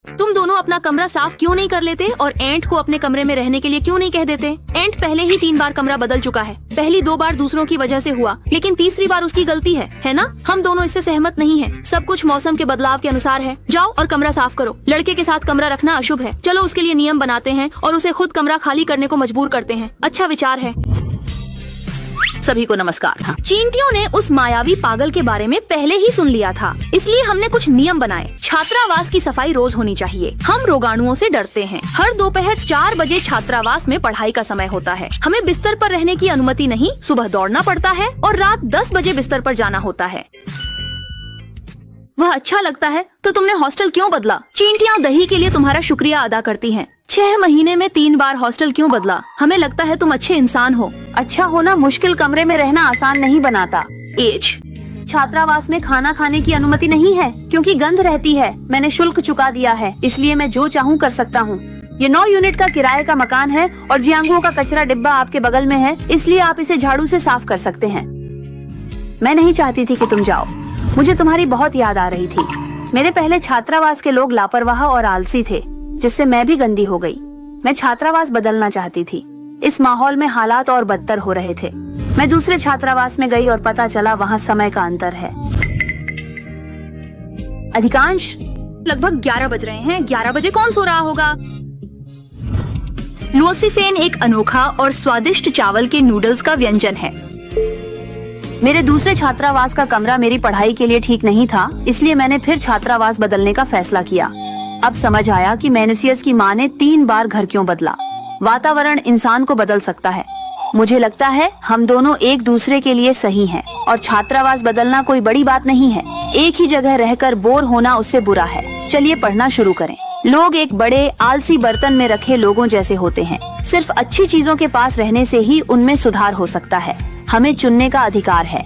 तुम दोनों अपना कमरा साफ क्यों नहीं कर लेते और एंट को अपने कमरे में रहने के लिए क्यों नहीं कह देते? एंट पहले ही 3 बार कमरा बदल चुका है। पहली 2 बार दूसरों की वजह से हुआ, लेकिन तीसरी बार उसकी गलती है ना? हम दोनों इससे सहमत नहीं हैं। सब कुछ मौसम के बदलाव के अनुसार है। जाओ और कमरा साफ करो। लड़के के साथ कमरा रखना अशुभ है। चलो उसके लिए नियम बनाते हैं और उसे खुद कमरा खाली करने को मजबूर करते हैं। अच्छा विचार है। सभी को नमस्कार। चींटियों ने उस मायावी पागल के बारे में पहले ही सुन लिया था, इसलिए हमने कुछ नियम बनाए। छात्रावास की सफाई रोज होनी चाहिए। हम रोगाणुओं से डरते हैं। हर दोपहर 4 बजे छात्रावास में पढ़ाई का समय होता है। हमें बिस्तर पर रहने की अनुमति नहीं, सुबह दौड़ना पड़ता है और रात 10 बजे बिस्तर पर जाना होता है। वह अच्छा लगता है तो तुमने हॉस्टल क्यों बदला? चींटियां दही के लिए तुम्हारा शुक्रिया अदा करती हैं। 6 महीने में 3 बार हॉस्टल क्यों बदला? हमें लगता है तुम अच्छे इंसान हो। अच्छा होना मुश्किल कमरे में रहना आसान नहीं बनाता। एज छात्रावास में खाना खाने की अनुमति नहीं है क्योंकि गंध रहती है। मैंने शुल्क चुका दिया है, इसलिए मैं जो चाहूँ कर सकता हूँ। ये 9 यूनिट का किराए का मकान है और जियांगुओं का कचरा डिब्बा आपके बगल में है, इसलिए आप इसे झाड़ू से साफ कर सकते हैं। मैं नहीं चाहती थी कि तुम जाओ। मुझे तुम्हारी बहुत याद आ रही थी। मेरे पहले छात्रावास के लोग लापरवाह और आलसी थे, जिससे मैं भी गंदी हो गई। मैं छात्रावास बदलना चाहती थी। इस माहौल में हालात और बदतर हो रहे थे। मैं दूसरे छात्रावास में गई और पता चला वहाँ समय का अंतर है। अधिकांश लगभग 11 बज रहे हैं। 11 बजे कौन सो रहा होगा? लुओसिफेन एक अनोखा और स्वादिष्ट चावल के नूडल्स का व्यंजन है। मेरे दूसरे छात्रावास का कमरा मेरी पढ़ाई के लिए ठीक नहीं था, इसलिए मैंने फिर छात्रावास बदलने का फैसला किया। अब समझ आया कि मेनेसियस की माँ ने 3 बार घर क्यों बदला। वातावरण इंसान को बदल सकता है। मुझे लगता है हम दोनों एक दूसरे के लिए सही हैं और छात्रावास बदलना कोई बड़ी बात नहीं है। एक ही जगह रहकर बोर होना उससे बुरा है। चलिए पढ़ना शुरू करें। लोग एक बड़े आलसी बर्तन में रखे लोगों जैसे होते हैं। सिर्फ अच्छी चीजों के पास रहने से ही उनमें सुधार हो सकता है। हमें चुनने का अधिकार है।